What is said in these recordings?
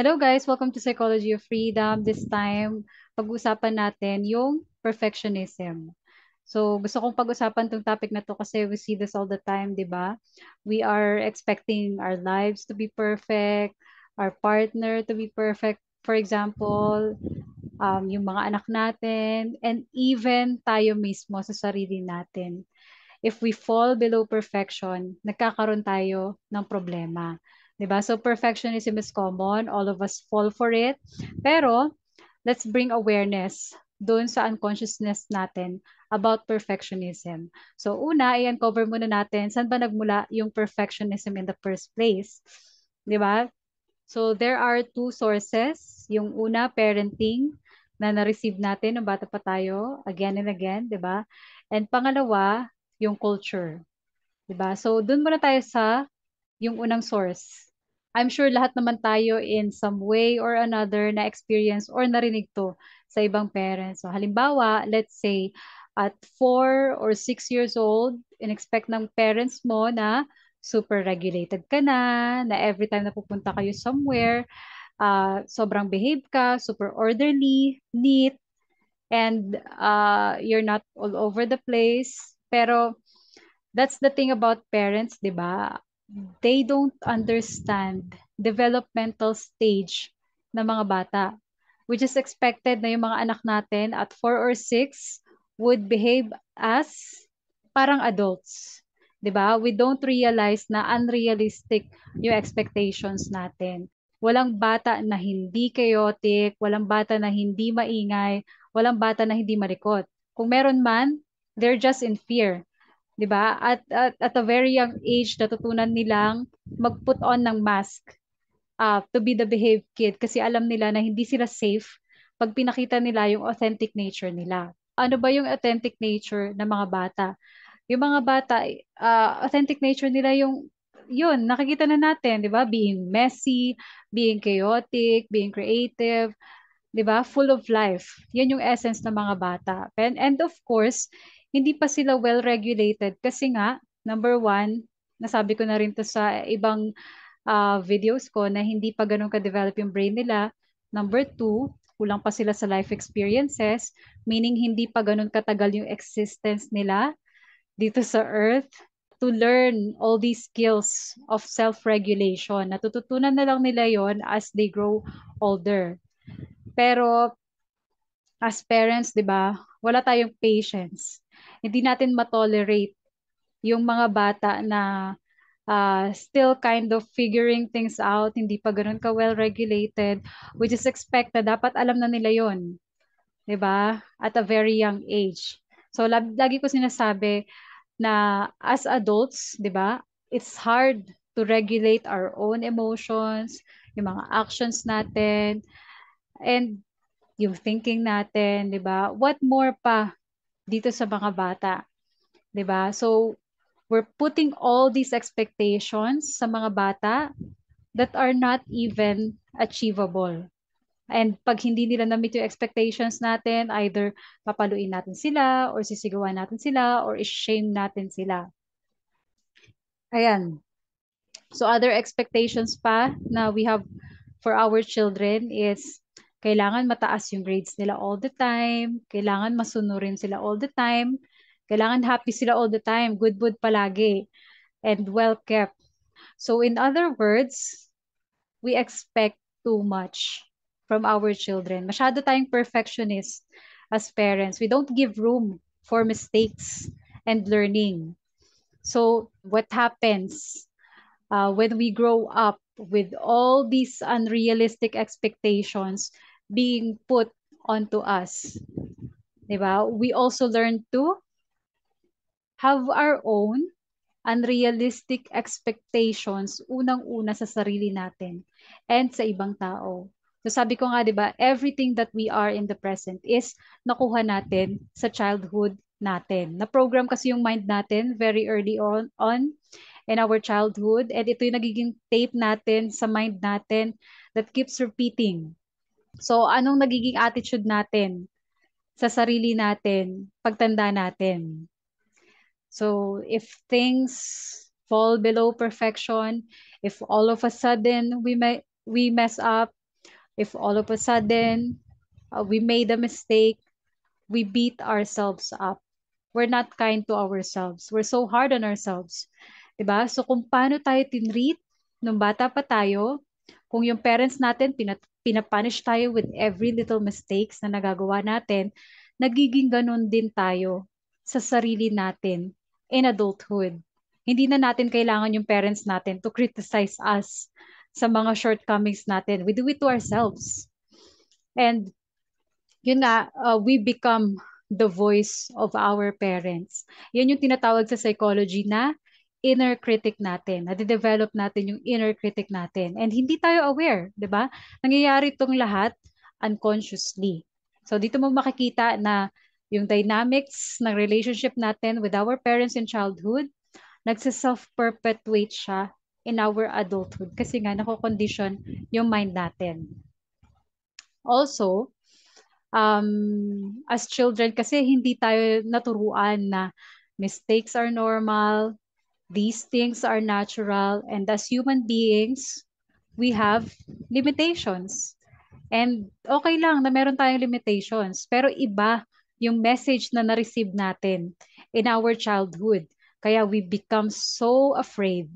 Hello guys, welcome to Psychology of Freedom. This time, pag-usapan natin yung perfectionism. So, gusto kong pag-usapan tong topic na to kasi we see this all the time, di ba? We are expecting our lives to be perfect, our partner to be perfect. For example, yung mga anak natin, and even tayo mismo sa sarili natin. If we fall below perfection, nagkakaroon tayo ng problema. 'Di ba? So perfectionism is common, all of us fall for it. Pero let's bring awareness doon sa unconsciousness natin about perfectionism. So una, i-uncover muna natin saan ba nagmula yung perfectionism in the first place. 'Di ba? So there are two sources. Yung una, parenting na na-receive natin nung bata pa tayo, again and again, 'di ba? And pangalawa, yung culture, 'di ba? So doon muna tayo sa yung unang source. I'm sure lahat naman tayo in some way or another na experience or narinig to sa ibang parents. So halimbawa, let's say at 4 or 6 years old, in-expect ng parents mo na super regulated ka na every time na pupunta kayo somewhere, sobrang behave ka, super orderly, neat, and you're not all over the place. Pero that's the thing about parents, di ba? They don't understand developmental stage ng mga bata, which is expected na yung mga anak natin at 4 or 6 would behave as parang adults. 'Di ba? We don't realize na unrealistic yung expectations natin. Walang bata na hindi chaotic, walang bata na hindi maingay, walang bata na hindi malikot. Kung meron man, they're just in fear. 'Di ba? At a very young age, natutunan nilang mag-put on ng mask to be the behaved kid kasi alam nila na hindi sila safe pag pinakita nila yung authentic nature nila. Ano ba yung authentic nature ng mga bata? Yung mga bata, authentic nature nila yung yun, nakikita na natin, 'di ba? Being messy, being chaotic, being creative, 'di ba? Full of life. Yan yung essence ng mga bata. And of course, hindi pa sila well regulated kasi nga number one, nasabi ko na rin to sa ibang videos ko na hindi pa ganun ka-develop yung brain nila. Number two, kulang pa sila sa life experiences, meaning hindi pa ganun katagal yung existence nila dito sa Earth to learn all these skills of self-regulation. Natututunan na lang nila yon as they grow older. Pero as parents, 'di ba, wala tayong patience. Hindi natin matolerate yung mga bata na still kind of figuring things out, hindi pa ganun ka well regulated, which is expected. Dapat alam na nila yon, 'di ba? At a very young age. So lagi ko sinasabi na as adults, 'di ba? It's hard to regulate our own emotions, yung mga actions natin, and yung thinking natin, 'di ba? What more pa dito sa mga bata, 'di ba? So we're putting all these expectations sa mga bata that are not even achievable. And pag hindi nila na-meet yung expectations natin, either papaluin natin sila, or sisigawan natin sila, or i-shame natin sila. Ayan. So other expectations pa na we have for our children is kailangan mataas yung grades nila all the time, kailangan masunurin sila all the time, kailangan happy sila all the time, good mood palagi, and well kept. So in other words, we expect too much from our children. Masyado tayong perfectionist as parents. We don't give room for mistakes and learning. So what happens when we grow up with all these unrealistic expectations being put onto us? Diba? We also learn to have our own unrealistic expectations unang-una sa sarili natin and sa ibang tao. So sabi ko nga, 'di ba, everything that we are in the present is nakuha natin sa childhood natin. Na-program kasi yung mind natin very early on in our childhood, and ito yung nagiging tape natin sa mind natin that keeps repeating. So anong nagiging attitude natin sa sarili natin pagtanda natin? So if things fall below perfection, if all of a sudden we mess up, If all of a sudden we made a mistake, we beat ourselves up. We're not kind to ourselves. We're so hard on ourselves. 'Di ba? So kung paano tayo tinreat nung bata pa tayo, kung yung parents natin pinapunish tayo with every little mistakes na nagagawa natin, nagiging ganun din tayo sa sarili natin in adulthood. Hindi na natin kailangan yung parents natin to criticize us sa mga shortcomings natin. We do it to ourselves. And yun nga, we become the voice of our parents. Yan yung tinatawag sa psychology na inner critic natin. Nade-develop natin yung inner critic natin. And hindi tayo aware, di ba? Nangyayari itong lahat unconsciously. So dito mo makikita na yung dynamics ng relationship natin with our parents in childhood, nagsiself-perpetuate siya in our adulthood kasi nga nako-condition yung mind natin. Also, as children kasi hindi tayo naturuan na mistakes are normal, these things are natural, and as human beings, we have limitations. And okay lang na meron tayong limitations, pero iba yung message na na-receive natin in our childhood. Kaya we become so afraid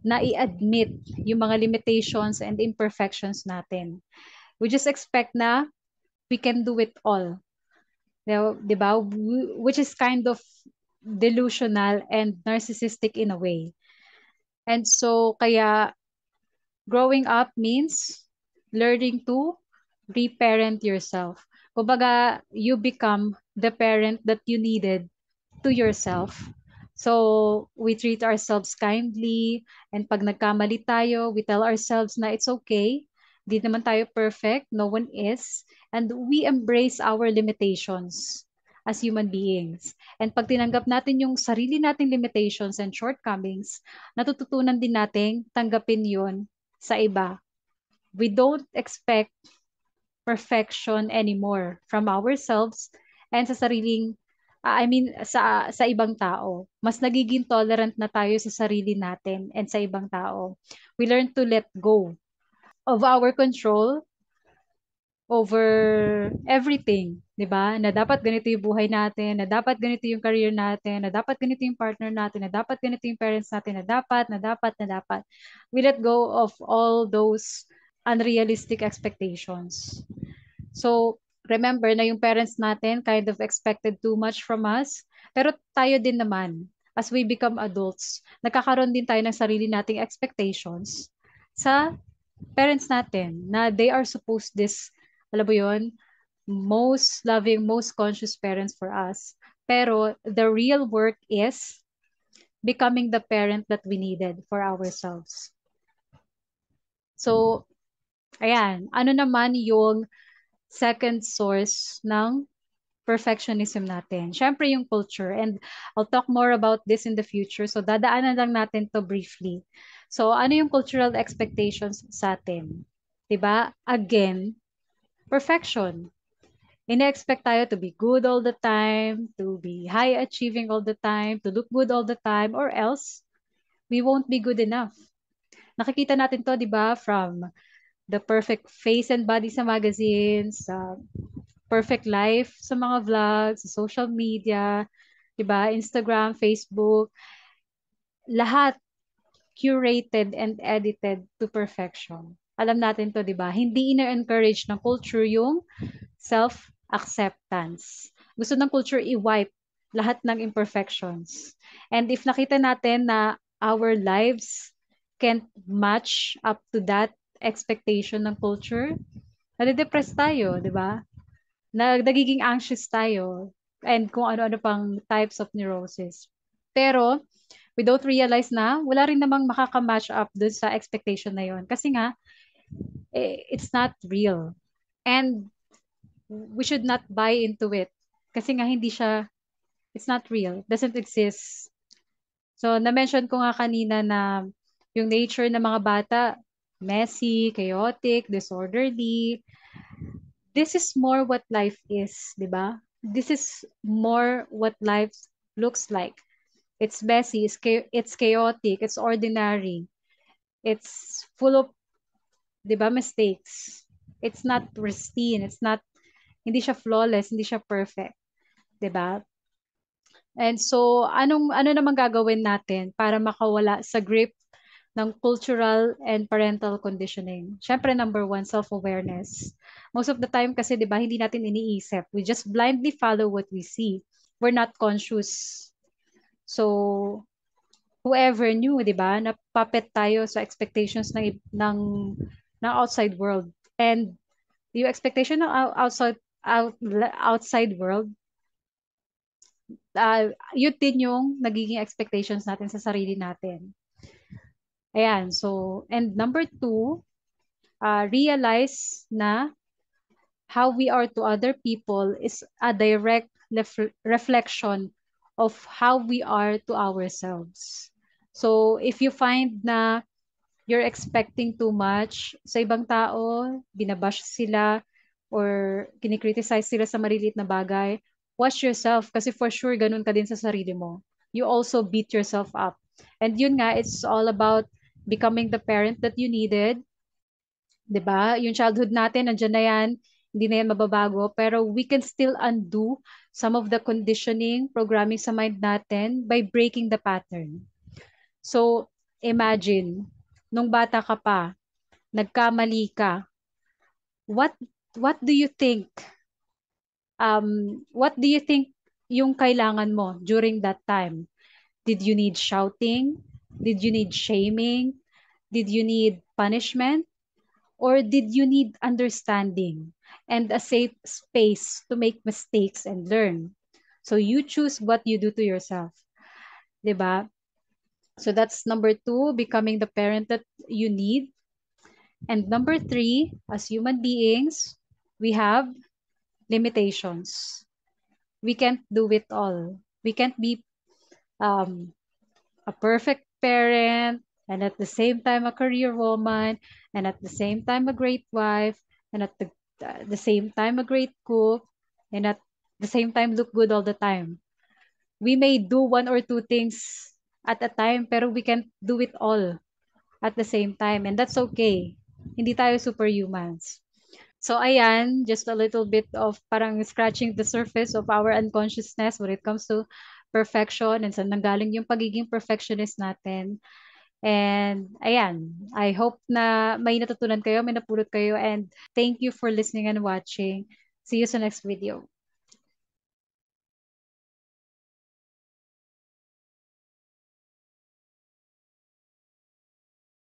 na i-admit yung mga limitations and imperfections natin. We just expect na we can do it all. Di ba? Which is kind of delusional and narcissistic in a way. And so, kaya growing up means learning to reparent yourself. Kumbaga, you become the parent that you needed to yourself. So, we treat ourselves kindly, and pag nagkamali tayo, we tell ourselves na it's okay. Di naman tayo perfect, no one is. And we embrace our limitations as human beings. And pag tinanggap natin yung sarili nating limitations and shortcomings, natututunan din nating tanggapin yun sa iba. We don't expect perfection anymore from ourselves and sa sariling sa ibang tao. Mas nagiging tolerant na tayo sa sarili natin and sa ibang tao. We learn to let go of our control over everything, 'di ba? Na dapat ganito yung buhay natin, na dapat ganito yung career natin, na dapat ganito yung partner natin, na dapat ganito yung parents natin, na dapat. We let go of all those unrealistic expectations. So, remember na yung parents natin kind of expected too much from us, pero tayo din naman, as we become adults, nagkakaroon din tayo ng sarili nating expectations sa parents natin na they are supposed this, alam mo yun, most loving, most conscious parents for us. Pero the real work is becoming the parent that we needed for ourselves. So, ayan, ano naman yung second source ng perfectionism natin? Syempre yung culture. And I'll talk more about this in the future. So dadaanan lang natin to briefly. So ano yung cultural expectations sa atin? 'Di ba? Again, perfection. Ine-expect tayo to be good all the time, to be high achieving all the time, to look good all the time, or else we won't be good enough. Nakikita natin to, 'di ba, from the perfect face and body sa magazines, sa perfect life sa mga vlogs, sa social media, 'di ba? Instagram, Facebook, lahat curated and edited to perfection. Alam natin 'to, 'di ba? Hindi ina-encourage ng culture yung self-acceptance. Gusto ng culture i-wipe lahat ng imperfections. And if nakita natin na our lives can't match up to that expectation ng culture, nade-depress tayo, 'di ba? Nagiging anxious tayo and kung ano-ano pang types of neurosis. Pero we don't realize na wala rin namang makaka-match up dun sa expectation na yon kasi nga it's not real and we should not buy into it kasi nga hindi siya, it's not real, doesn't exist. So na-mention ko nga kanina na yung nature ng mga bata, messy, chaotic, disorderly. This is more what life is, di ba? This is more what life looks like. It's messy, it's chaotic, it's ordinary. It's full of, di ba, mistakes. It's not pristine. Hindi siya flawless, hindi siya perfect, 'di ba? And so, ano naman gagawin natin para makawala sa grip ng cultural and parental conditioning? Syempre, number one, self-awareness. Most of the time kasi, di ba, hindi natin iniisip. We just blindly follow what we see. We're not conscious. So, whoever knew, di ba, na puppet tayo sa expectations ng outside world. And yung expectation ng outside world, yun din yung nagiging expectations natin sa sarili natin. Ayan, so, and number two, realize na how we are to other people is a direct reflection of how we are to ourselves. So, if you find na you're expecting too much sa ibang tao, binabash sila, or kinikriticize sila sa maliliit na bagay, watch yourself kasi for sure ganun ka din sa sarili mo. You also beat yourself up. And yun nga, it's all about becoming the parent that you needed. 'Di ba? Yung childhood natin, nandiyan na yan, hindi na yan mababago, pero we can still undo some of the conditioning, programming sa mind natin by breaking the pattern. So, imagine, nung bata ka pa, nagkamali ka, what what do you think what do you think yung kailangan mo during that time? Did you need shouting? Did you need shaming? Did you need punishment? Or did you need understanding and a safe space to make mistakes and learn? So you choose what you do to yourself, 'di ba? So that's number two, becoming the parent that you need. And number three, as human beings, we have limitations. We can't do it all. We can't be um, a perfect parent and at the same time a career woman and at the same time a great wife and at the same time a great cook and at the same time look good all the time. We may do one or two things at a time pero we can't do it all at the same time, and that's okay. Hindi tayo superhumans. So ayan, just a little bit of parang scratching the surface of our unconsciousness when it comes to perfection and saan nanggaling yung pagiging perfectionist natin. And ayan, I hope na may natutunan kayo, may napulot kayo, and thank you for listening and watching. See you sa next video.